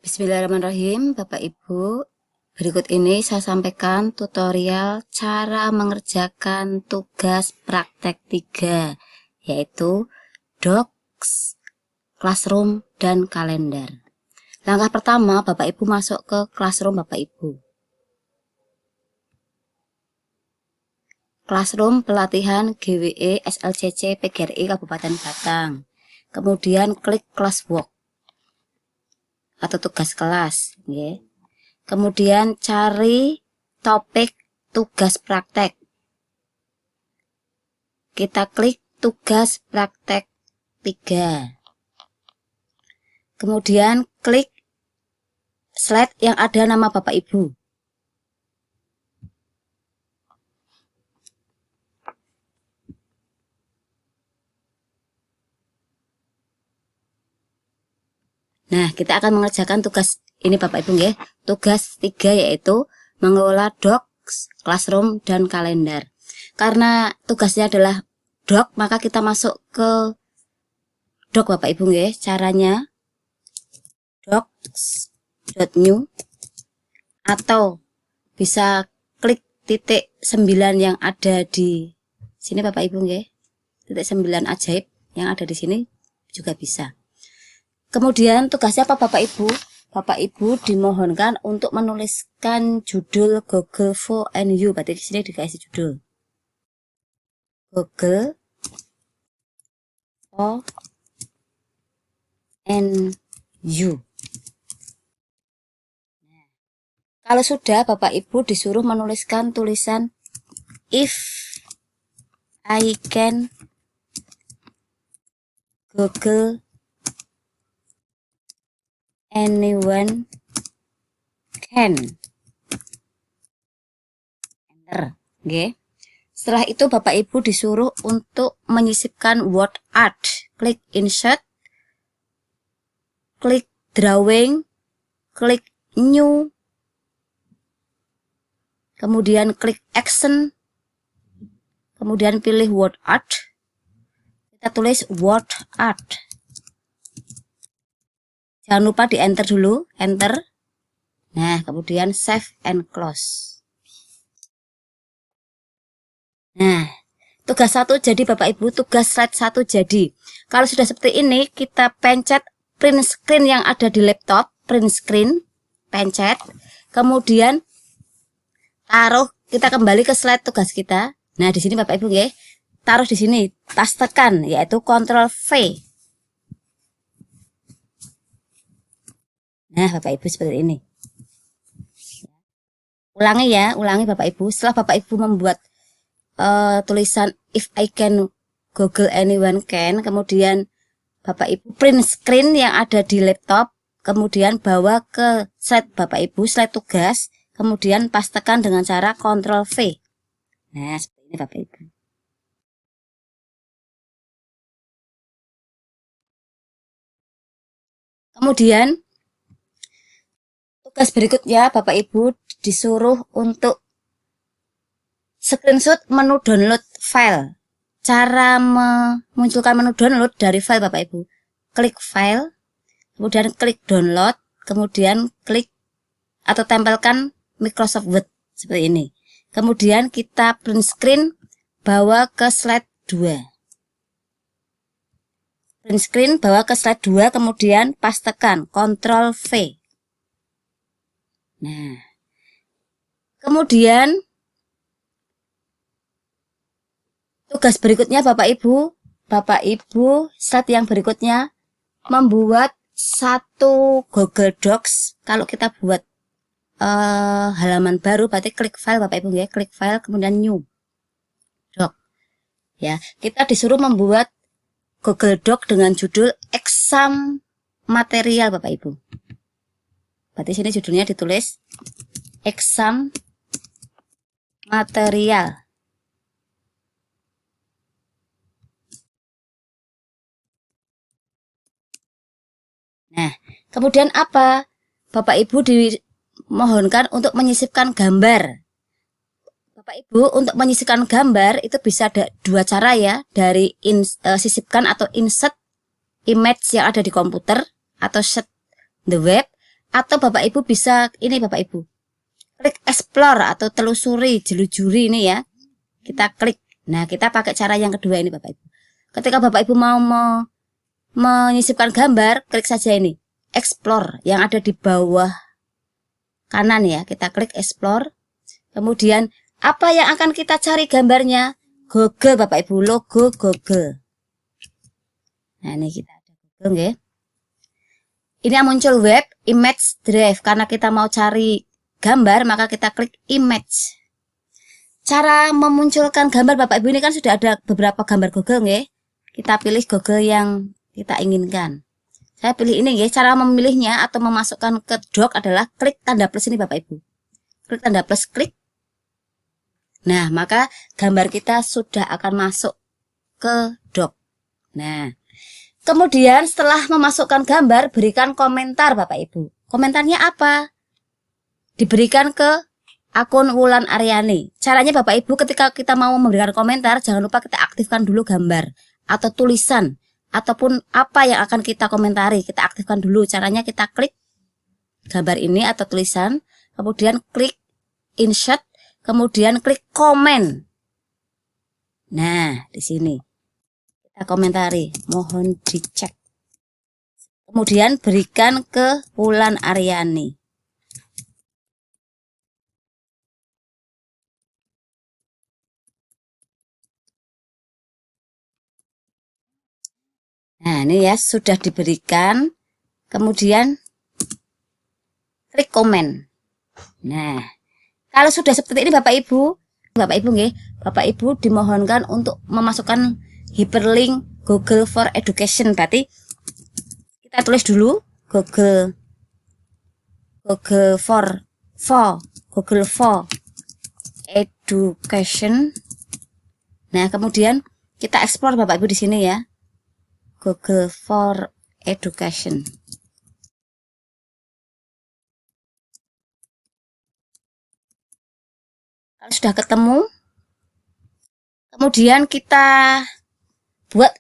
Bismillahirrahmanirrahim, Bapak Ibu. Berikut ini saya sampaikan tutorial cara mengerjakan tugas praktek 3, yaitu Docs, Classroom, dan Kalender. Langkah pertama, Bapak Ibu masuk ke Classroom Bapak Ibu. Classroom pelatihan GWE SLCC PGRI Kabupaten Batang. Kemudian klik Classwork atau tugas kelas, ya. Kemudian cari topik tugas praktek. Kita klik tugas praktek 3. Kemudian klik slide yang ada nama Bapak Ibu. Nah, kita akan mengerjakan tugas ini Bapak Ibu ya. Tugas 3 yaitu mengelola Docs, Classroom, dan Kalender. Karena tugasnya adalah Doc, maka kita masuk ke Doc Bapak Ibu ya. Caranya docs.new atau bisa klik titik 9 yang ada di sini Bapak Ibu ya. Titik 9 ajaib yang ada di sini juga bisa. Kemudian tugasnya apa Bapak Ibu? Bapak Ibu dimohonkan untuk menuliskan judul Google for NU. Berarti di sini dikasih judul Google for NU. Kalau sudah, Bapak Ibu disuruh menuliskan tulisan if I can Google anyone can. Enter. Oke. Setelah itu Bapak Ibu disuruh untuk menyisipkan word art. Klik insert, klik drawing, klik new, kemudian klik action, kemudian pilih word art. Kita tulis word art. Jangan lupa di enter dulu, enter. Nah, kemudian save and close. Nah, tugas 1 jadi Bapak Ibu, tugas slide 1 jadi. Kalau sudah seperti ini, kita pencet print screen yang ada di laptop, print screen, pencet. Kemudian taruh, kita kembali ke slide tugas kita. Nah, di sini Bapak Ibu ya, taruh di sini, pastekan, yaitu Ctrl V. Nah, Bapak Ibu seperti ini. Ulangi ya, ulangi Bapak Ibu. Setelah Bapak Ibu membuat tulisan if I can Google anyone can, kemudian Bapak Ibu print screen yang ada di laptop, kemudian bawa ke slide Bapak Ibu, slide tugas, kemudian pastekan dengan cara Ctrl V. Nah, seperti ini Bapak Ibu. Kemudian tugas berikutnya Bapak Ibu disuruh untuk screenshot menu download file. Cara memunculkan menu download dari file Bapak Ibu. Klik file, kemudian klik download, kemudian klik atau tempelkan Microsoft Word seperti ini. Kemudian kita print screen, bawa ke slide 2. Print screen, bawa ke slide 2, kemudian pastekan Ctrl V. Nah, kemudian tugas berikutnya Bapak Ibu, slide yang berikutnya membuat satu Google Docs. Kalau kita buat halaman baru, berarti klik file Bapak Ibu ya, klik file kemudian new doc. Ya, kita disuruh membuat Google Doc dengan judul exam material Bapak Ibu. Berarti sini judulnya ditulis exam material. Nah, kemudian apa? Bapak Ibu dimohonkan untuk menyisipkan gambar. Bapak Ibu untuk menyisipkan gambar itu bisa ada dua cara ya, dari sisipkan atau insert image yang ada di komputer atau set the web, Atau Bapak Ibu bisa ini Bapak Ibu, klik explore atau telusuri, jelujuri ini ya. Kita klik. Nah, kita pakai cara yang kedua ini Bapak Ibu. Ketika Bapak Ibu mau menyisipkan gambar, klik saja ini, explore yang ada di bawah kanan ya. Kita klik explore. Kemudian apa yang akan kita cari gambarnya? Google Bapak Ibu, logo Google. Nah, ini kita ada Google ya. Ini yang muncul web, image drive. Karena kita mau cari gambar, maka kita klik image. Cara memunculkan gambar Bapak Ibu ini kan sudah ada beberapa gambar Google ya. Kita pilih Google yang kita inginkan. Saya pilih ini ya. Cara memilihnya atau memasukkan ke doc adalah klik tanda plus ini Bapak Ibu. Klik tanda plus, klik. Nah, maka gambar kita sudah akan masuk ke doc. Nah, kemudian setelah memasukkan gambar, berikan komentar Bapak Ibu. Komentarnya apa? Diberikan ke akun Wulan Aryani. Caranya Bapak Ibu ketika kita mau memberikan komentar, jangan lupa kita aktifkan dulu gambar atau tulisan ataupun apa yang akan kita komentari. Kita aktifkan dulu. Caranya kita klik gambar ini atau tulisan, kemudian klik insert, kemudian klik komen. Nah, di sini kita komentari, mohon dicek. Kemudian berikan ke Wulan Aryani. Nah, ini ya sudah diberikan. Kemudian klik komen. Nah, kalau sudah seperti ini Bapak Ibu nggih, Bapak Ibu dimohonkan untuk memasukkan hyperlink Google for Education. Berarti kita tulis dulu Google for Education. Nah, kemudian kita ekspor Bapak Ibu di sini ya. Google for Education. Kalau sudah ketemu, kemudian kita buat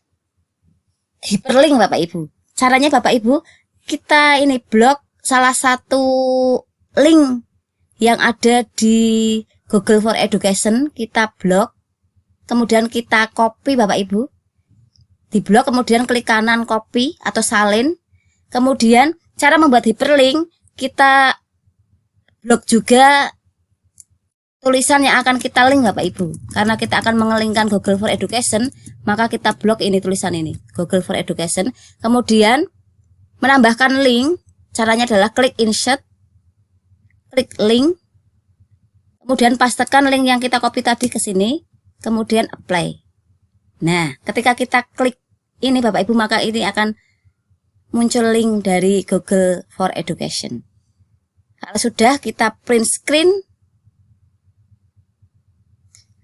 hyperlink Bapak Ibu. Caranya Bapak Ibu, kita ini blok salah satu link yang ada di Google for Education, kita blok, kemudian kita copy Bapak Ibu. Di blok, kemudian klik kanan copy atau salin. Kemudian cara membuat hyperlink, kita blok juga tulisan yang akan kita link Bapak Ibu. Karena kita akan mengelingkan Google for Education, maka kita blok ini tulisan ini, Google for Education. Kemudian menambahkan link, caranya adalah klik insert, klik link, kemudian pastekan link yang kita copy tadi ke sini, kemudian apply. Nah, ketika kita klik ini Bapak Ibu, maka ini akan muncul link dari Google for Education. Kalau sudah, kita print screen.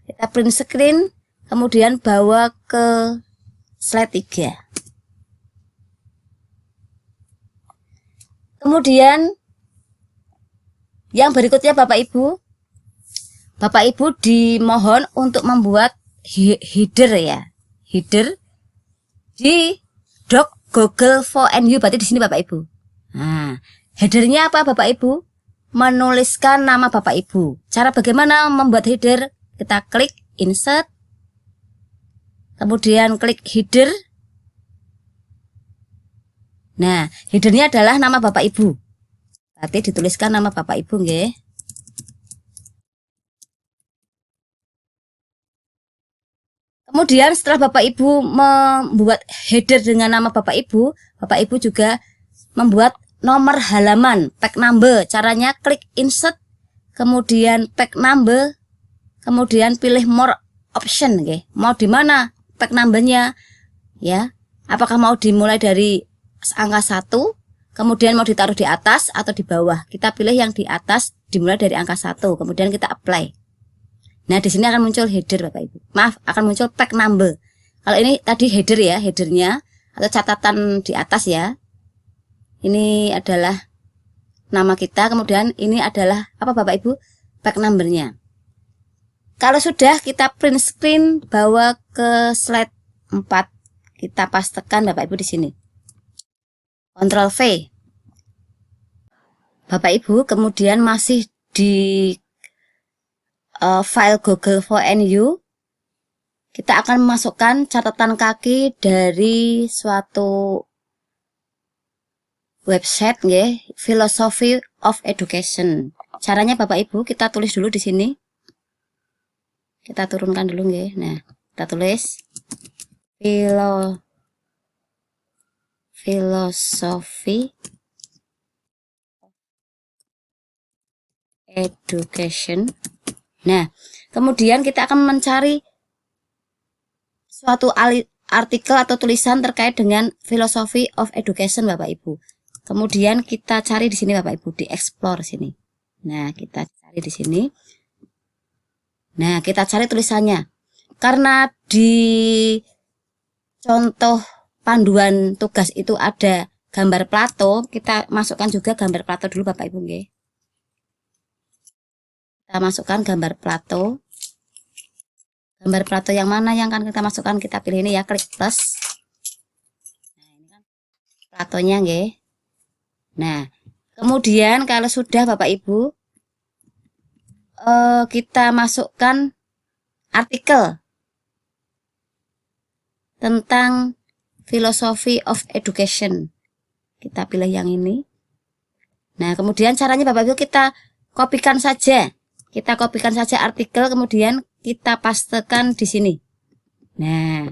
Kita print screen, kemudian bawa ke slide 3. Kemudian yang berikutnya Bapak Ibu dimohon untuk membuat header ya, header di doc Google for NU. Berarti di sini Bapak Ibu. Nah, headernya apa Bapak Ibu? Menuliskan nama Bapak Ibu. Cara bagaimana membuat header? Kita klik insert, kemudian klik header. Nah, headernya adalah nama Bapak Ibu. Berarti dituliskan nama Bapak Ibu nggih. Kemudian setelah Bapak Ibu membuat header dengan nama Bapak Ibu juga membuat nomor halaman, page number. Caranya klik insert, kemudian page number, kemudian pilih more option, okay. Mau di mana page numbernya, ya? Apakah mau dimulai dari angka 1, kemudian mau ditaruh di atas atau di bawah? Kita pilih yang di atas, dimulai dari angka 1, kemudian kita apply. Nah, di sini akan muncul header Bapak Ibu. Maaf, akan muncul page number. Kalau ini tadi header ya, headernya atau catatan di atas ya. Ini adalah nama kita, kemudian ini adalah apa Bapak Ibu? Page numbernya. Kalau sudah, kita print screen, bawa ke slide 4. Kita pastekan Bapak Ibu di sini. Ctrl V. Bapak Ibu kemudian masih di file Google For kita akan memasukkan catatan kaki dari suatu website nggih, Philosophy of Education. Caranya Bapak Ibu kita tulis dulu di sini. Kita turunkan dulu nggih. Nah, kita tulis Philosophy Education. Nah, kemudian kita akan mencari suatu artikel atau tulisan terkait dengan Philosophy of Education Bapak Ibu. Kemudian kita cari di sini Bapak Ibu, di explore sini. Nah, kita cari di sini. Nah, kita cari tulisannya. Karena di contoh panduan tugas itu ada gambar Plato, kita masukkan juga gambar Plato dulu Bapak Ibu nggih. Kita masukkan gambar Plato. Gambar Plato yang mana yang akan kita masukkan? Kita pilih ini ya, klik plus. Nah, ini kan Platonya nggih. Nah, kemudian kalau sudah Bapak Ibu kita masukkan artikel tentang Philosophy of Education. Kita pilih yang ini. Nah, kemudian caranya Bapak Ibu kita kopikan saja. Kita kopikan saja artikel, kemudian kita pastekan di sini. Nah,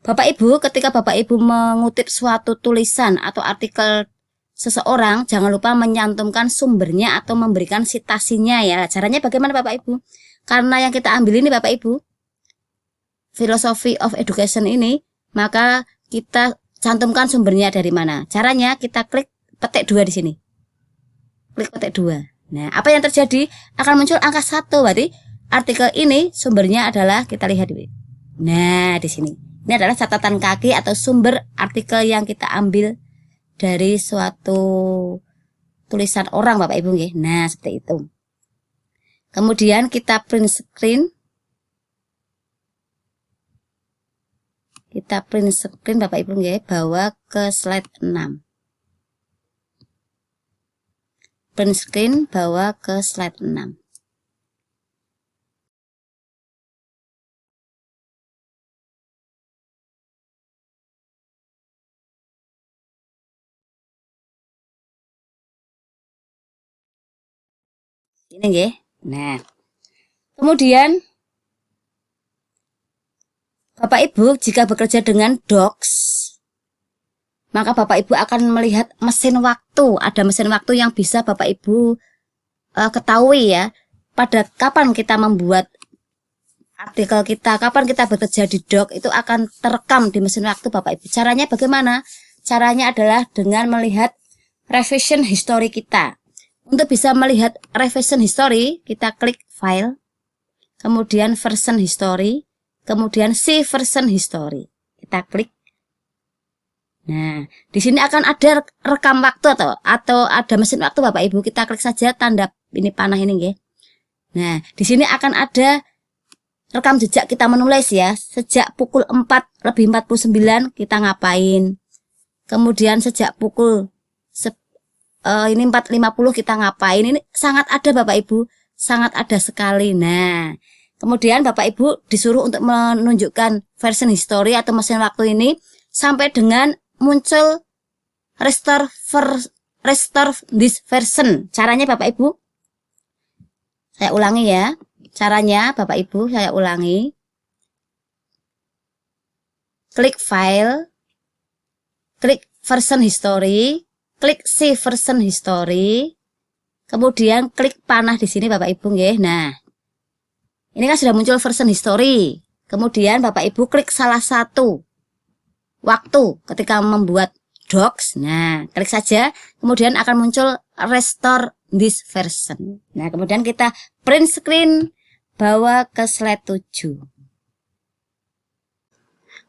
Bapak Ibu, ketika Bapak Ibu mengutip suatu tulisan atau artikel seseorang, jangan lupa menyantumkan sumbernya atau memberikan citasinya ya. Caranya bagaimana Bapak Ibu? Karena yang kita ambil ini Bapak Ibu, Philosophy of Education ini, maka kita cantumkan sumbernya dari mana. Caranya kita klik petik 2 di sini. Klik petik 2. Nah, apa yang terjadi? Akan muncul angka 1. Berarti artikel ini sumbernya adalah, kita lihat dulu. Nah, di sini. Ini adalah catatan kaki atau sumber artikel yang kita ambil dari suatu tulisan orang Bapak Ibu nggih. Nah, seperti itu. Kemudian kita print screen. Kita print screen Bapak Ibu nggih, bawa ke slide 6. Print screen bawa ke slide 6. Ini nggih. Nah, kemudian Bapak Ibu jika bekerja dengan Docs, maka Bapak Ibu akan melihat mesin waktu. Ada mesin waktu yang bisa Bapak Ibu ketahui ya. Pada kapan kita membuat artikel kita, kapan kita bekerja di Doc, itu akan terekam di mesin waktu Bapak Ibu. Caranya bagaimana? Caranya adalah dengan melihat revision history kita. Untuk bisa melihat revision history, kita klik file, kemudian version history, kemudian see version history. Kita klik. Nah, di sini akan ada rekam waktu atau ada mesin waktu Bapak Ibu. Kita klik saja tanda ini panah ini nggih. Nah, di sini akan ada rekam jejak kita menulis ya. Sejak pukul 4:49 kita ngapain. Kemudian sejak pukul ini 4:50 kita ngapain. Ini sangat ada Bapak Ibu, sangat ada sekali. Nah, kemudian Bapak Ibu disuruh untuk menunjukkan version history atau mesin waktu ini sampai dengan muncul restore this version. Caranya Bapak Ibu, saya ulangi ya. Caranya Bapak Ibu saya ulangi. Klik file, klik version history, klik see version history, kemudian klik panah di sini Bapak Ibu nggih. Nah, ini kan sudah muncul version history. Kemudian Bapak Ibu klik salah satu waktu ketika membuat docs. Nah, klik saja, kemudian akan muncul restore this version. Nah, kemudian kita print screen, bawa ke slide 7.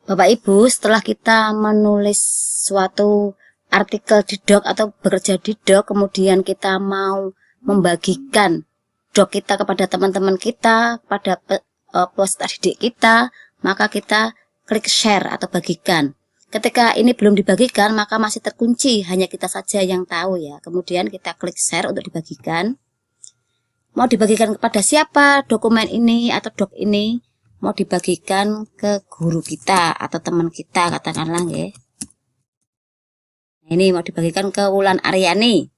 Bapak Ibu, setelah kita menulis suatu artikel di doc atau bekerja di doc, kemudian kita mau membagikan doc kita kepada teman-teman kita, pada peserta didik kita, maka kita klik share atau bagikan. Ketika ini belum dibagikan, maka masih terkunci, hanya kita saja yang tahu ya. Kemudian kita klik share untuk dibagikan. Mau dibagikan kepada siapa dokumen ini atau doc ini? Mau dibagikan ke guru kita atau teman kita, katakanlah ya. Ini mau dibagikan ke Wulan Aryani.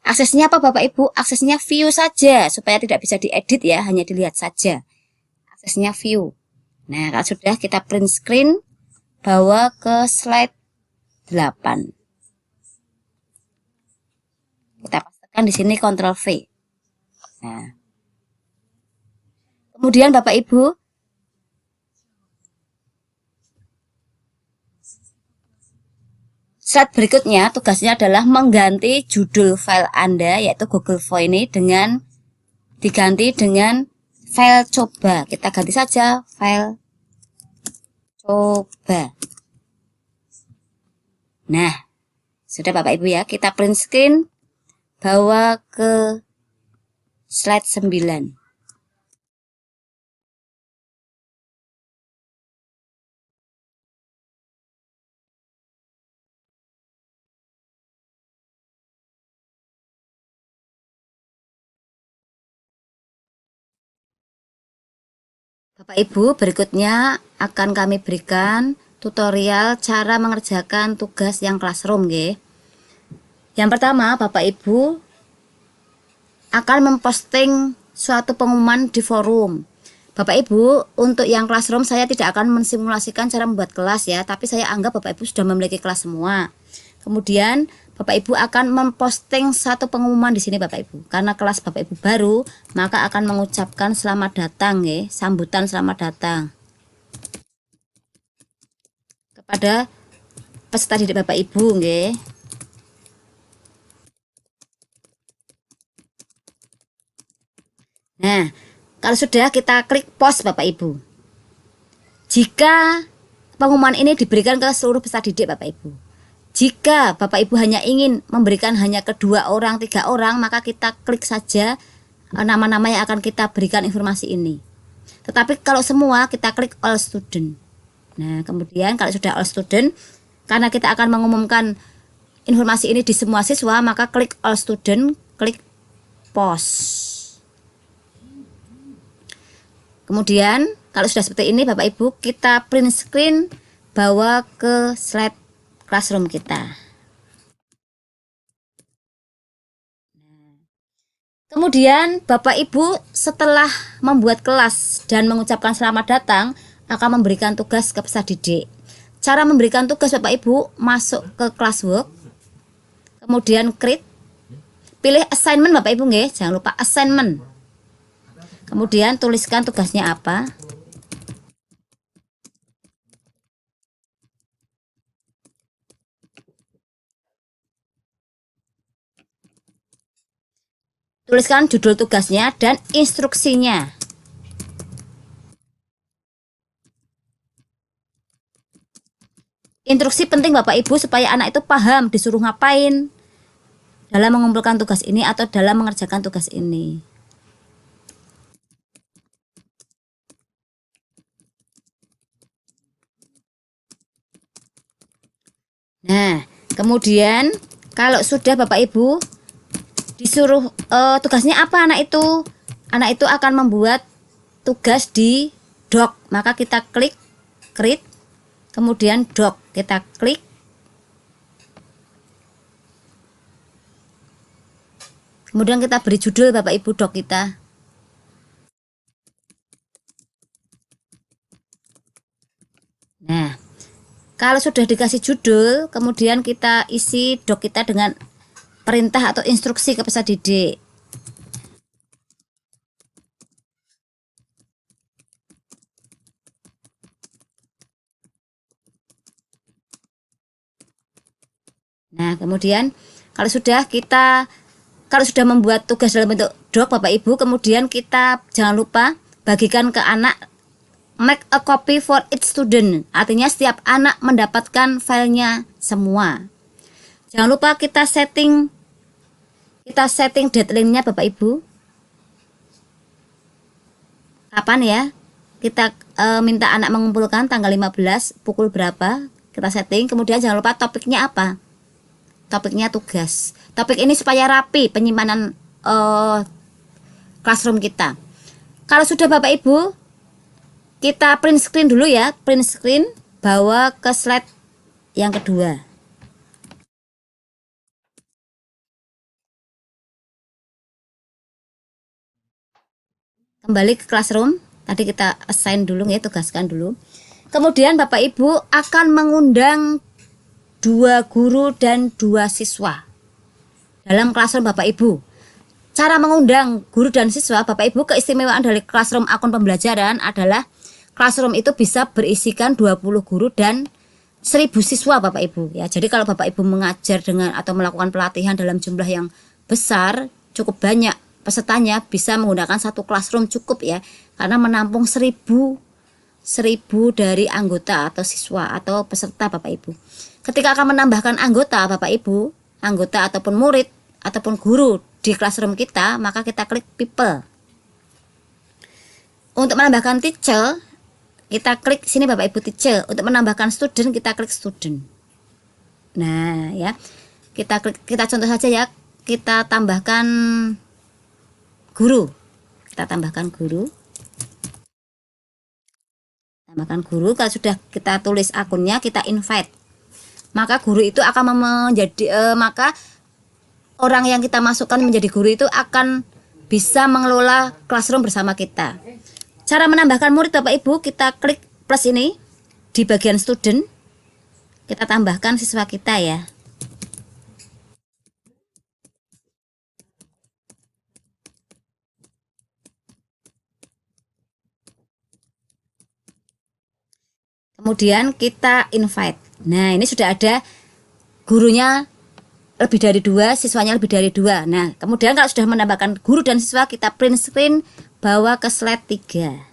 Aksesnya apa Bapak Ibu? Aksesnya view saja, supaya tidak bisa diedit ya, hanya dilihat saja. Aksesnya view. Nah, kalau sudah kita print screen, bawa ke slide 8. Kita pastikan di sini Ctrl V. Nah. Kemudian Bapak Ibu, slide berikutnya tugasnya adalah mengganti judul file Anda, yaitu Google Form ini diganti dengan file coba. Kita ganti saja file coba. Nah, sudah Bapak Ibu ya, kita print screen, bawa ke slide 9. Bapak Ibu, berikutnya akan kami berikan tutorial cara mengerjakan tugas yang classroom nggih. Yang pertama, Bapak Ibu akan memposting suatu pengumuman di forum. Bapak Ibu, untuk yang classroom saya tidak akan mensimulasikan cara membuat kelas ya, tapi saya anggap Bapak Ibu sudah memiliki kelas semua. Kemudian Bapak Ibu akan memposting satu pengumuman di sini Bapak Ibu. Karena kelas Bapak Ibu baru, maka akan mengucapkan selamat datang ya, sambutan selamat datang kepada peserta didik Bapak Ibu nggih. Nah, kalau sudah kita klik post Bapak Ibu. Jika pengumuman ini diberikan ke seluruh peserta didik Bapak Ibu. Jika Bapak Ibu hanya ingin memberikan hanya ke 2 orang, 3 orang, maka kita klik saja nama-nama yang akan kita berikan informasi ini. Tetapi kalau semua kita klik all student. Nah, kemudian kalau sudah all student, karena kita akan mengumumkan informasi ini di semua siswa, maka klik all student, klik post. Kemudian kalau sudah seperti ini Bapak Ibu, kita print screen, bawa ke slide classroom kita. Kemudian Bapak Ibu setelah membuat kelas dan mengucapkan selamat datang, akan memberikan tugas ke peserta didik. Cara memberikan tugas Bapak Ibu, masuk ke classwork, kemudian create, pilih assignment Bapak Ibu nggih, jangan lupa assignment. Kemudian tuliskan tugasnya apa. Tuliskan judul tugasnya dan instruksinya. Instruksi penting Bapak Ibu supaya anak itu paham disuruh ngapain dalam mengumpulkan tugas ini atau dalam mengerjakan tugas ini. Nah, kemudian kalau sudah Bapak Ibu disuruh tugasnya apa anak itu? Anak itu akan membuat tugas di doc. Maka kita klik create, kemudian doc. Kita klik. Kemudian kita beri judul Bapak Ibu doc kita. Nah, kalau sudah dikasih judul, kemudian kita isi doc kita dengan perintah atau instruksi ke peserta didik. Nah, kemudian kalau sudah membuat tugas dalam bentuk doc Bapak Ibu, kemudian kita jangan lupa bagikan ke anak, make a copy for each student. Artinya setiap anak mendapatkan filenya semua. Jangan lupa kita setting deadline-nya Bapak Ibu. Kapan ya? Kita minta anak mengumpulkan tanggal 15 pukul berapa? kita setting. Kemudian jangan lupa topiknya apa? Topiknya tugas. Topik ini supaya rapi penyimpanan classroom kita. Kalau sudah Bapak Ibu, kita print screen dulu ya. Print screen, bawa ke slide yang kedua. Kembali ke classroom. Tadi kita assign dulu ya, tugaskan dulu. Kemudian Bapak Ibu akan mengundang 2 guru dan 2 siswa dalam classroom Bapak Ibu. Cara mengundang guru dan siswa Bapak Ibu, keistimewaan dari classroom akun pembelajaran adalah classroom itu bisa berisikan 20 guru dan 1000 siswa Bapak Ibu ya. Jadi kalau Bapak Ibu mengajar dengan atau melakukan pelatihan dalam jumlah yang besar, cukup banyak pesertanya, bisa menggunakan satu classroom cukup ya, karena menampung 1000 dari anggota atau siswa atau peserta Bapak Ibu. Ketika akan menambahkan anggota Bapak Ibu, anggota ataupun murid ataupun guru di classroom kita, maka kita klik people. Untuk menambahkan teacher, kita klik sini Bapak Ibu, teacher. Untuk menambahkan student, kita klik student. Nah ya, kita contoh saja ya, kita tambahkan guru. Kita tambahkan guru. Kalau sudah kita tulis akunnya, kita invite. Maka guru itu akan menjadi maka orang yang kita masukkan menjadi guru itu akan bisa mengelola classroom bersama kita. Cara menambahkan murid Bapak Ibu, kita klik plus ini di bagian student. Kita tambahkan siswa kita ya. Kemudian kita invite. Nah, ini sudah ada gurunya lebih dari 2, siswanya lebih dari 2. Nah, kemudian kalau sudah menambahkan guru dan siswa, kita print screen, bawa ke slide 3.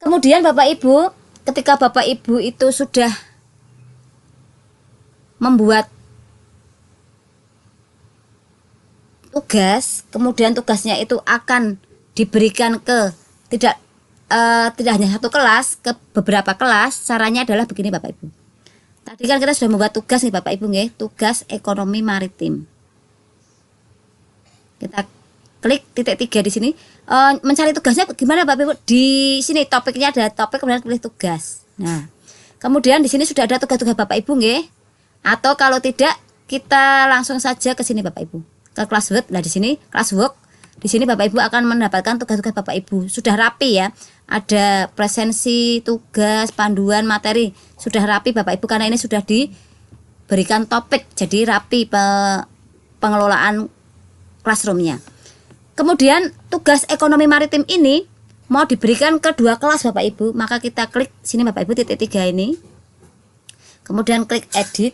Kemudian Bapak Ibu, ketika Bapak Ibu itu sudah membuat tugas, kemudian tugasnya itu akan diberikan ke tidak hanya satu kelas, ke beberapa kelas. Caranya adalah begini Bapak Ibu. Tadi kan kita sudah membuat tugas nih Bapak Ibu nggih, tugas ekonomi maritim. Kita klik titik 3 di sini. Mencari tugasnya gimana Bapak Ibu? Di sini topiknya ada topik, kemudian pilih tugas. Nah, kemudian di sini sudah ada tugas-tugas Bapak Ibu nggih. Atau kalau tidak, kita langsung saja ke sini Bapak Ibu. Ke classwork. Nah, di sini classwork. Di sini Bapak Ibu akan mendapatkan tugas-tugas Bapak Ibu. Sudah rapi ya. Ada presensi, tugas, panduan, materi. Sudah rapi Bapak Ibu karena ini sudah diberikan topik. Jadi rapi pengelolaan classroomnya. Kemudian tugas ekonomi maritim ini mau diberikan ke 2 kelas Bapak Ibu. Maka kita klik sini Bapak Ibu titik 3 ini. Kemudian klik edit.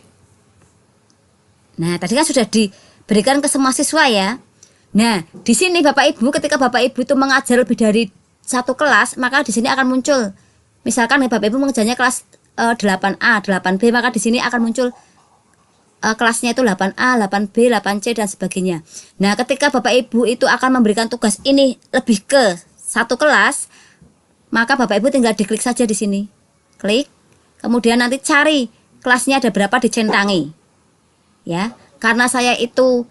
Nah, tadi kan sudah diberikan ke semua siswa ya. Nah, di sini Bapak Ibu, ketika Bapak Ibu itu mengajar lebih dari 1 kelas, maka di sini akan muncul. Misalkan Bapak Ibu mengajarnya kelas 8A, 8B, maka di sini akan muncul kelasnya itu 8A, 8B, 8C dan sebagainya. Nah, ketika Bapak Ibu itu akan memberikan tugas ini lebih ke 1 kelas, maka Bapak Ibu tinggal diklik saja di sini. Klik, kemudian nanti cari kelasnya ada berapa, dicentangi. Ya, karena saya itu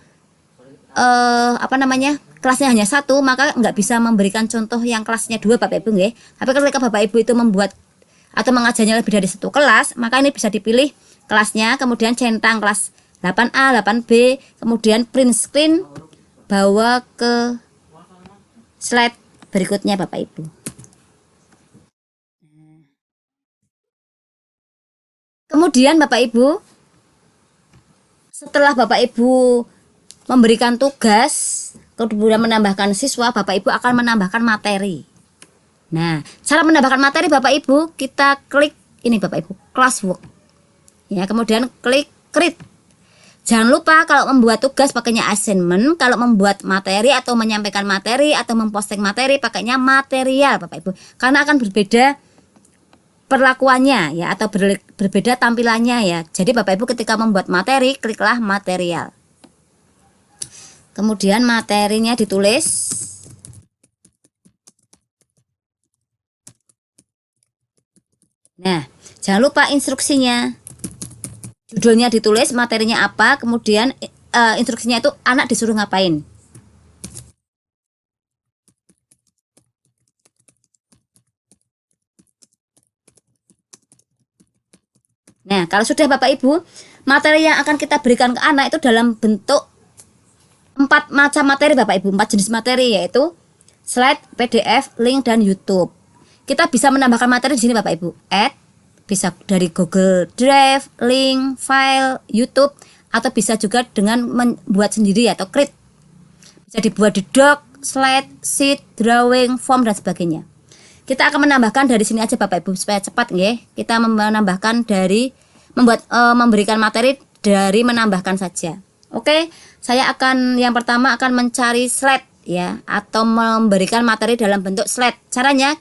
kelasnya hanya 1, maka nggak bisa memberikan contoh yang kelasnya 2 Bapak Ibu nggih. Tapi ketika Bapak Ibu itu membuat atau mengajarnya lebih dari 1 kelas, maka ini bisa dipilih kelasnya, kemudian centang kelas 8A, 8B, kemudian print screen, bawa ke slide berikutnya Bapak Ibu. Kemudian Bapak Ibu, setelah Bapak Ibu memberikan tugas, kemudian menambahkan siswa, Bapak Ibu akan menambahkan materi. Nah, cara menambahkan materi Bapak Ibu, kita klik ini Bapak Ibu, classwork. Ya, kemudian klik create. Jangan lupa kalau membuat tugas pakainya assignment, kalau membuat materi atau menyampaikan materi atau memposting materi pakainya material Bapak Ibu. Karena akan berbeda perlakuannya ya, atau berbeda tampilannya ya. Jadi Bapak Ibu ketika membuat materi, kliklah material. Kemudian materinya ditulis. Nah, jangan lupa instruksinya. Judulnya ditulis, materinya apa, kemudian instruksinya itu anak disuruh ngapain. Nah, kalau sudah Bapak Ibu, materi yang akan kita berikan ke anak itu dalam bentuk 4 macam materi Bapak Ibu, 4 jenis materi, yaitu slide, PDF, link, dan YouTube. Kita bisa menambahkan materi di sini Bapak Ibu. Add, bisa dari Google Drive, link, file, YouTube, atau bisa juga dengan membuat sendiri atau create. Bisa dibuat di doc, slide, sheet, drawing, form, dan sebagainya. Kita akan menambahkan dari sini aja Bapak Ibu supaya cepat nggih. Kita menambahkan dari memberikan materi dari menambahkan saja. Oke, saya akan yang pertama akan mencari slide ya, atau memberikan materi dalam bentuk slide. Caranya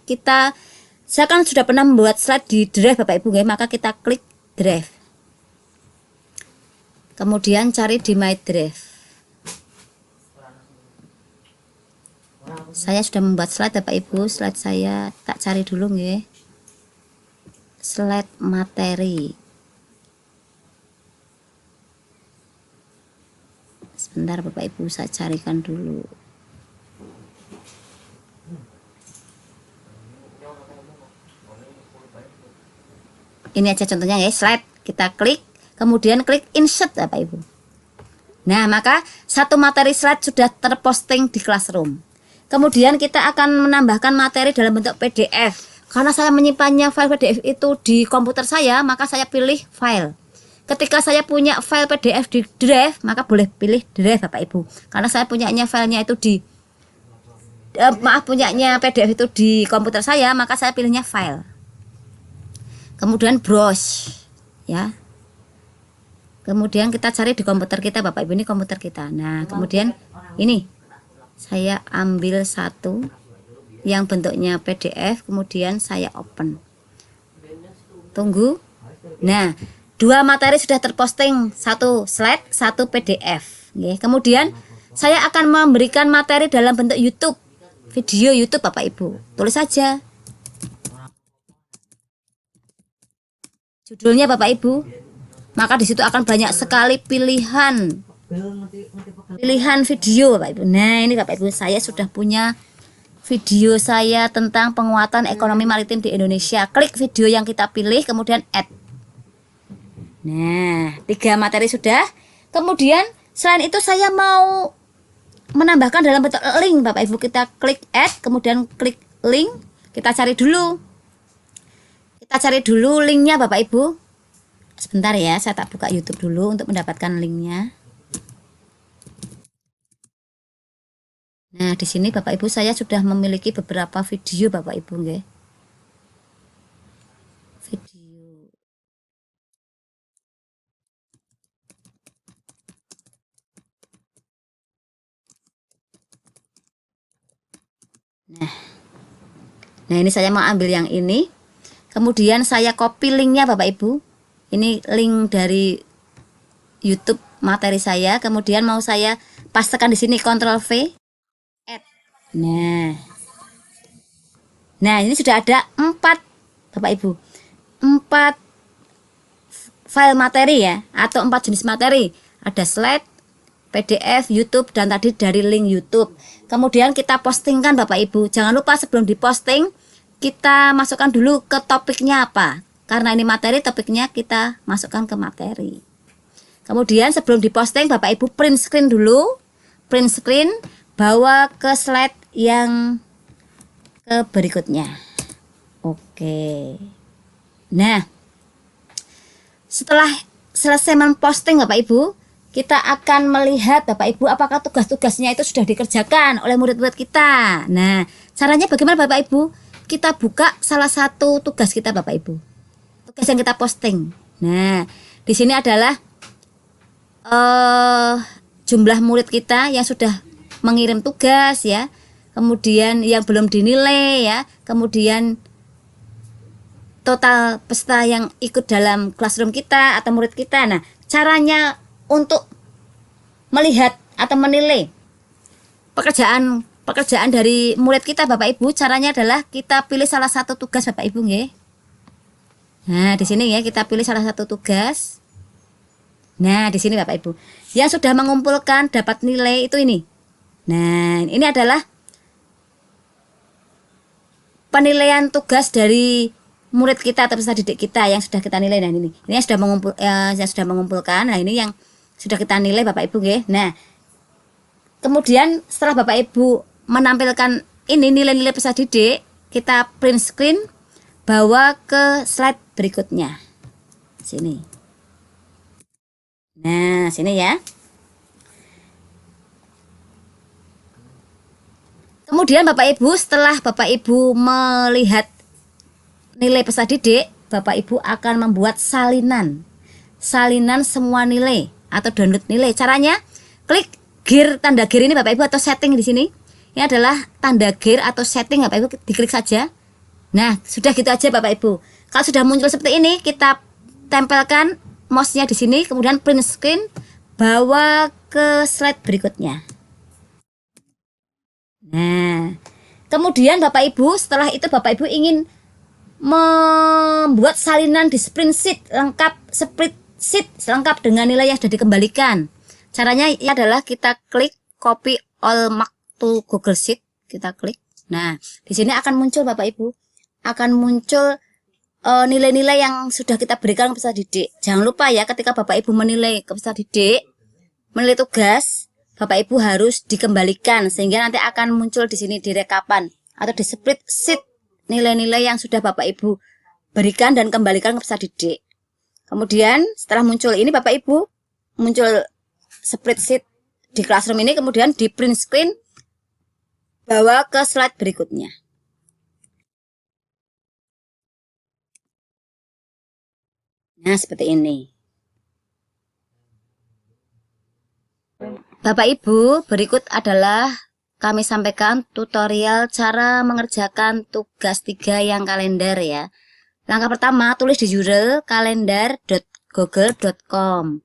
saya kan sudah pernah membuat slide di Drive Bapak Ibu nggih, maka kita klik Drive. Kemudian cari di My Drive. Saya sudah membuat slide Bapak Ibu. Slide saya tak cari dulu nggih. Slide materi. Sebentar Bapak Ibu, saya carikan dulu. Ini aja contohnya ya, slide. Kita klik, kemudian klik insert Bapak Ibu. Nah, maka satu materi slide sudah terposting di Classroom. Kemudian kita akan menambahkan materi dalam bentuk PDF. Karena saya menyimpannya file PDF itu di komputer saya, maka saya pilih file. Ketika saya punya file PDF di Drive, maka boleh pilih Drive Bapak Ibu. Karena saya punyanya filenya itu punyanya PDF itu di komputer saya, maka saya pilihnya file. Kemudian browse ya. Kemudian kita cari di komputer kita Bapak Ibu, ini komputer kita. Nah, kemudian ini saya ambil satu yang bentuknya PDF, kemudian saya open. Tunggu. Nah, 2 materi sudah terposting, 1 slide, 1 PDF. Oke, kemudian saya akan memberikan materi dalam bentuk YouTube, video YouTube Bapak Ibu. Tulis saja judulnya Bapak Ibu. Maka di situ akan banyak sekali pilihan video Bapak Ibu. Nah, ini Bapak Ibu, saya sudah punya video saya tentang penguatan ekonomi maritim di Indonesia. Klik video yang kita pilih, kemudian add. Nah, 3 materi sudah. Kemudian selain itu saya mau menambahkan dalam bentuk link Bapak Ibu. Kita klik add, kemudian klik link. Kita cari dulu linknya Bapak Ibu. Sebentar ya, saya tak buka YouTube dulu untuk mendapatkan linknya. Nah, di sini Bapak Ibu saya sudah memiliki beberapa video Bapak Ibu nggih. Video. Nah, ini saya mau ambil yang ini. Kemudian saya copy linknya Bapak Ibu. Ini link dari YouTube materi saya. Kemudian mau saya pastekan di sini, Ctrl V. Add. Nah, ini sudah ada 4 Bapak Ibu. 4 file materi ya, atau 4 jenis materi. Ada slide, PDF, YouTube, dan tadi dari link YouTube. Kemudian kita postingkan Bapak Ibu. Jangan lupa sebelum diposting kita masukkan dulu ke topiknya apa. Karena ini materi, topiknya kita masukkan ke materi. Kemudian sebelum diposting Bapak Ibu print screen dulu. Print screen, bawa ke slide yang ke berikutnya. Oke. Nah, setelah selesai memposting Bapak Ibu, kita akan melihat Bapak Ibu apakah tugas-tugasnya itu sudah dikerjakan oleh murid-murid kita. Nah, caranya bagaimana Bapak Ibu? Kita buka salah satu tugas kita Bapak Ibu. Tugas yang kita posting. Nah, di sini adalah jumlah murid kita yang sudah mengirim tugas ya. Kemudian yang belum dinilai ya. Kemudian total peserta yang ikut dalam classroom kita atau murid kita. Nah, caranya untuk melihat atau menilai pekerjaan dari murid kita Bapak Ibu, caranya adalah kita pilih salah satu tugas Bapak Ibu nggih. Nah, di sini ya kita pilih salah satu tugas. Nah, di sini Bapak Ibu, yang sudah mengumpulkan dapat nilai itu ini. Nah, ini adalah penilaian tugas dari murid kita atau peserta didik kita yang sudah kita nilai. Nah, ini yang sudah mengumpulkan. Nah, ini yang sudah kita nilai Bapak Ibu, nggih. Nah, kemudian setelah Bapak Ibu menampilkan ini nilai-nilai peserta didik, kita print screen, bawa ke slide berikutnya. Sini. Nah, sini ya. Kemudian Bapak Ibu, setelah Bapak Ibu melihat nilai peserta didik, Bapak Ibu akan membuat salinan semua nilai atau download nilai. Caranya klik gear, tanda gear ini Bapak Ibu, atau setting di sini. Ini adalah tanda gear atau setting, Bapak Ibu diklik saja. Nah, sudah gitu aja Bapak Ibu. Kalau sudah muncul seperti ini, kita tempelkan mouse-nya di sini, kemudian print screen, bawa ke slide berikutnya. Nah, kemudian Bapak Ibu, setelah itu Bapak Ibu ingin membuat salinan di spreadsheet lengkap dengan nilai yang sudah dikembalikan. Caranya adalah kita klik copy all mark to Google Sheet, kita klik. Nah, di sini akan muncul Bapak Ibu, akan muncul nilai-nilai yang sudah kita berikan ke peserta didik. Jangan lupa ya, ketika Bapak Ibu menilai ke peserta didik, menilai tugas, Bapak Ibu harus dikembalikan sehingga nanti akan muncul di sini di rekapan atau di spreadsheet nilai-nilai yang sudah Bapak Ibu berikan dan kembalikan ke peserta didik. Kemudian setelah muncul ini Bapak Ibu, muncul spreadsheet di classroom ini, kemudian di print screen, bawa ke slide berikutnya. Nah, seperti ini. Bapak Ibu, berikut adalah kami sampaikan tutorial cara mengerjakan tugas 3 yang kalender ya. Langkah pertama, tulis di judul kalender.google.com.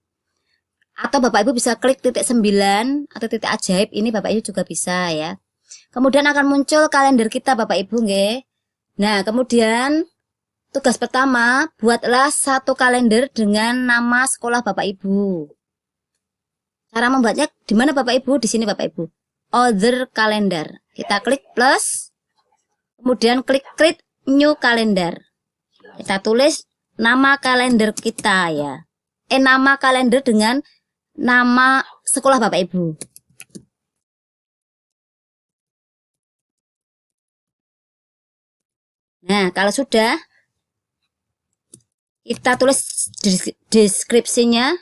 Atau Bapak Ibu bisa klik titik 9 atau titik ajaib, ini Bapak Ibu juga bisa ya. Kemudian akan muncul kalender kita Bapak Ibu nggih. Nah, kemudian tugas pertama, buatlah satu kalender dengan nama sekolah Bapak Ibu. Cara membuatnya di mana Bapak Ibu? Di sini Bapak Ibu. Other calendar. Kita klik plus. Kemudian klik create new calendar. Kita tulis nama kalender kita ya. Nama kalender dengan nama sekolah Bapak Ibu. Nah, kalau sudah, kita tulis deskripsinya.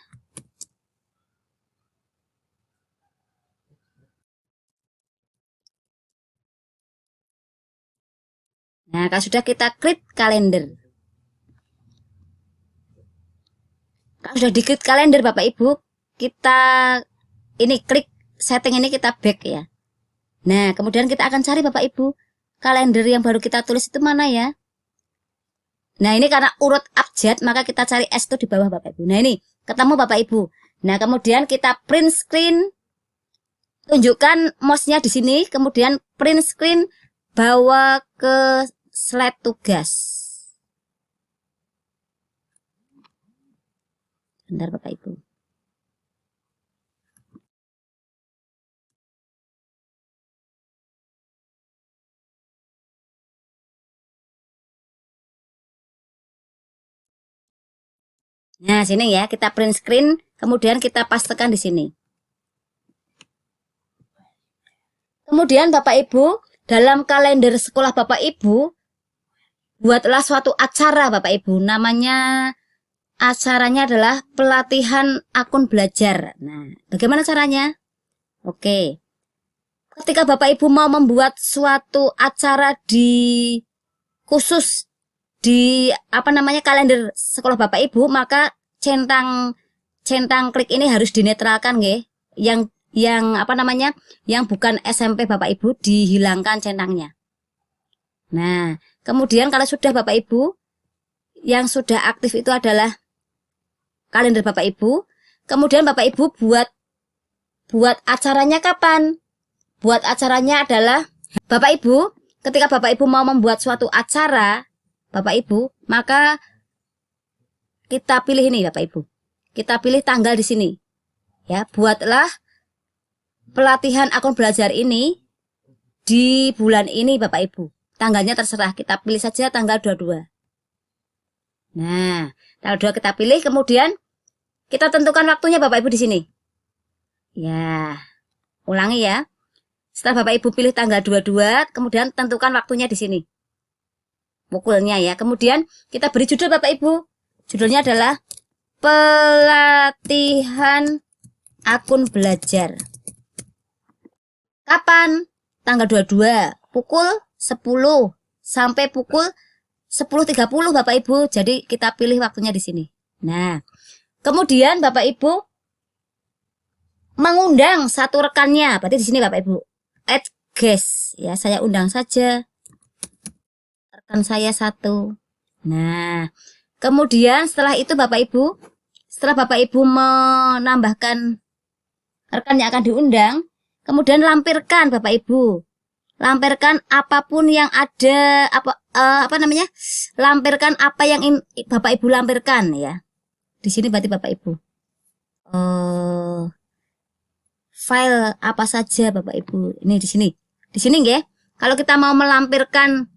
Nah, kalau sudah, kita create kalender. Kalau sudah di create kalender Bapak Ibu, kita ini klik setting ini, kita back ya. Nah, kemudian kita akan cari Bapak Ibu, kalender yang baru kita tulis itu mana ya. Nah, ini karena urut abjad, maka kita cari S itu di bawah Bapak Ibu. Nah, ini ketemu Bapak Ibu. Nah, kemudian kita print screen, tunjukkan mouse-nya di sini, kemudian print screen, bawa ke slide tugas. Bentar Bapak Ibu. Nah, sini ya, kita print screen, kemudian kita pastekan di sini. Kemudian Bapak Ibu, dalam kalender sekolah Bapak Ibu, buatlah suatu acara Bapak Ibu. Namanya, acaranya adalah pelatihan akun belajar. Nah, bagaimana caranya? Oke. Ketika Bapak Ibu mau membuat suatu acara khusus di kalender sekolah Bapak Ibu, maka centang klik ini harus dinetralkan nggih. Yang bukan SMP Bapak Ibu dihilangkan centangnya. Nah, kemudian kalau sudah Bapak Ibu, yang sudah aktif itu adalah kalender Bapak Ibu. Kemudian Bapak Ibu buat acaranya kapan? Buat acaranya adalah Bapak Ibu, ketika Bapak Ibu mau membuat suatu acara Bapak Ibu, maka kita pilih ini Bapak Ibu. Kita pilih tanggal di sini. Ya, buatlah pelatihan akun belajar ini di bulan ini Bapak Ibu. Tanggalnya terserah, kita pilih saja tanggal 22. Nah, tanggal 2 kita pilih, kemudian kita tentukan waktunya Bapak Ibu di sini. Ya, ulangi ya. Setelah Bapak Ibu pilih tanggal 22, kemudian tentukan waktunya di sini. Pukulnya ya. Kemudian kita beri judul Bapak Ibu. Judulnya adalah pelatihan akun belajar. Kapan? Tanggal 22, pukul 10 sampai pukul 10.30 Bapak Ibu. Jadi kita pilih waktunya di sini. Nah, kemudian Bapak Ibu mengundang satu rekannya. Berarti di sini Bapak Ibu add guest ya, saya undang saja rekan saya satu. Nah, kemudian setelah itu Bapak Ibu, setelah Bapak Ibu menambahkan rekan yang akan diundang, kemudian lampirkan Bapak Ibu. Lampirkan apapun yang ada, apa namanya? Lampirkan apa yang Bapak Ibu lampirkan ya. Di sini berarti Bapak Ibu. File apa saja Bapak Ibu. Ini di sini. Di sini nggih. Kalau kita mau melampirkan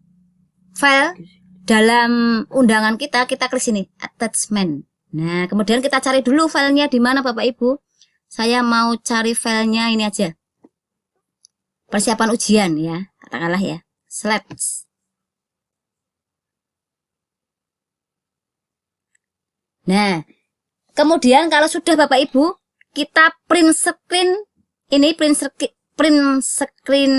file dalam undangan kita klik sini, attachment. Nah, kemudian kita cari dulu filenya di mana Bapak Ibu. Saya mau cari filenya ini aja. Persiapan ujian ya, katakanlah ya. Slides. Nah, kemudian kalau sudah Bapak Ibu, kita print screen ini, print screen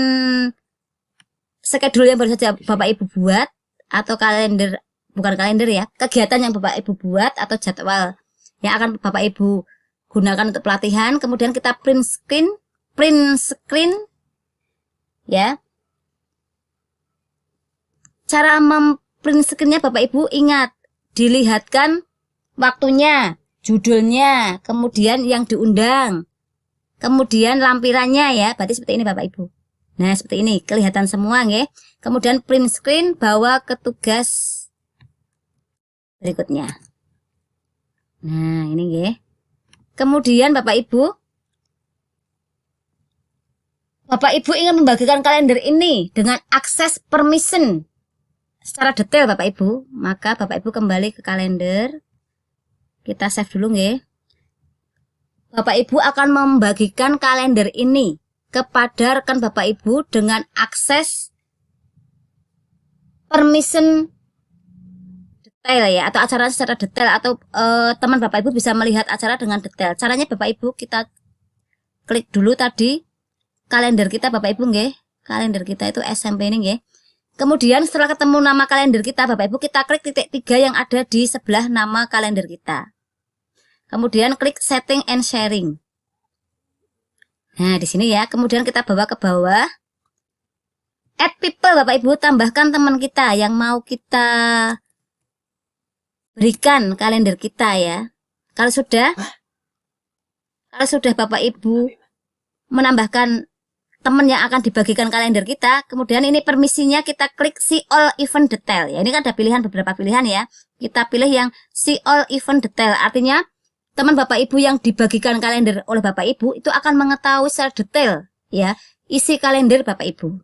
schedule yang baru saja Bapak Ibu buat, atau kalender, bukan kalender ya, kegiatan yang Bapak Ibu buat atau jadwal yang akan Bapak Ibu gunakan untuk pelatihan. Kemudian kita print screen ya. Cara memprint screennya Bapak Ibu ingat, dilihatkan waktunya, judulnya, kemudian yang diundang, kemudian lampirannya ya. Berarti seperti ini Bapak Ibu. Nah, seperti ini kelihatan semua nggih. Kemudian print screen, bawa ke tugas berikutnya. Nah, ini nggih. Kemudian Bapak Ibu ingin membagikan kalender ini dengan akses permission secara detail Bapak Ibu, maka Bapak Ibu kembali ke kalender. Kita save dulu nggih. Bapak Ibu akan membagikan kalender ini kepada rekan Bapak Ibu dengan akses permission detail ya, atau acara secara detail, atau teman Bapak Ibu bisa melihat acara dengan detail. Caranya Bapak Ibu, kita klik dulu tadi kalender kita Bapak Ibu nggih. Kalender kita itu SMP ini nggih. Kemudian setelah ketemu nama kalender kita Bapak Ibu, kita klik titik 3 yang ada di sebelah nama kalender kita. Kemudian klik setting and sharing. Nah, di sini ya. Kemudian kita bawa ke bawah. Add people Bapak Ibu, tambahkan teman kita yang mau kita berikan kalender kita ya. Kalau sudah Bapak Ibu menambahkan teman yang akan dibagikan kalender kita, kemudian ini permisinya kita klik see all event detail ya. Ini kan ada pilihan, beberapa pilihan ya. Kita pilih yang see all event detail, artinya teman Bapak Ibu yang dibagikan kalender oleh Bapak Ibu itu akan mengetahui secara detail ya isi kalender Bapak Ibu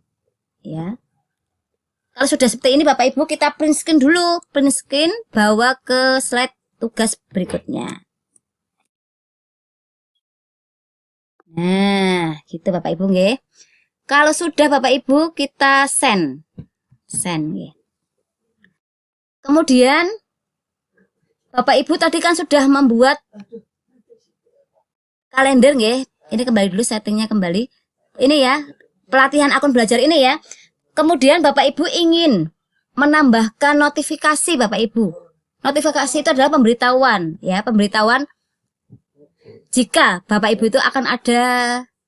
ya. Kalau sudah seperti ini Bapak Ibu, kita print screen dulu, print screen, bawa ke slide tugas berikutnya. Nah, gitu Bapak Ibu nggih. Kalau sudah Bapak Ibu, kita send nggih. Kemudian Bapak Ibu tadi kan sudah membuat kalender nggih. Ini kembali dulu settingnya kembali. Ini ya, pelatihan akun belajar ini ya. Kemudian Bapak Ibu ingin menambahkan notifikasi Bapak Ibu. Notifikasi itu adalah pemberitahuan ya, pemberitahuan jika Bapak Ibu itu akan ada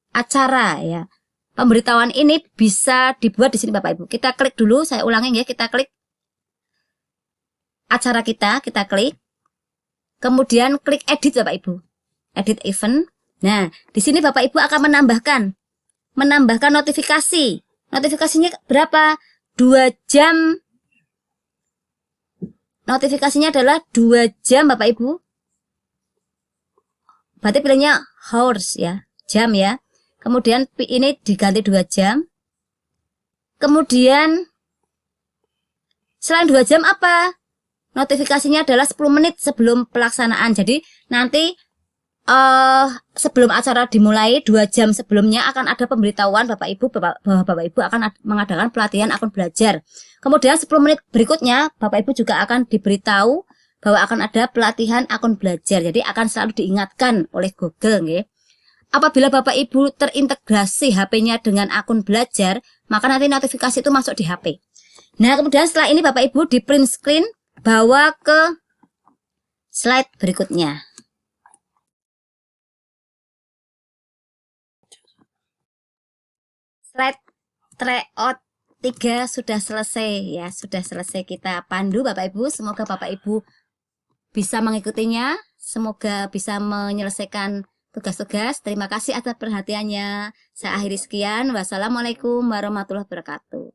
acara ya. Pemberitahuan ini bisa dibuat di sini Bapak Ibu. Kita klik dulu, saya ulangi ya, kita klik acara kita klik. Kemudian klik edit Bapak Ibu. Edit event. Nah, di sini Bapak Ibu akan menambahkan notifikasi. Notifikasinya berapa? 2 jam notifikasinya adalah 2 jam Bapak Ibu. Berarti pilihnya hours ya, jam ya. Kemudian ini diganti 2 jam. Kemudian selain 2 jam apa? Notifikasinya adalah 10 menit sebelum pelaksanaan. Jadi nanti sebelum acara dimulai 2 jam sebelumnya akan ada pemberitahuan Bapak Ibu bahwa Bapak Ibu akan mengadakan pelatihan akun belajar. Kemudian 10 menit berikutnya Bapak Ibu juga akan diberitahu bahwa akan ada pelatihan akun belajar. Jadi akan selalu diingatkan oleh Google nggih. Apabila Bapak Ibu terintegrasi HP-nya dengan akun belajar, maka nanti notifikasi itu masuk di HP. Nah, kemudian setelah ini Bapak Ibu di print screen, bawa ke slide berikutnya. Slide tryout 3 sudah selesai ya, sudah selesai kita pandu Bapak Ibu. Semoga Bapak Ibu bisa mengikutinya, semoga bisa menyelesaikan tugas-tugas. Terima kasih atas perhatiannya. Saya akhiri sekian. Wassalamualaikum warahmatullahi wabarakatuh.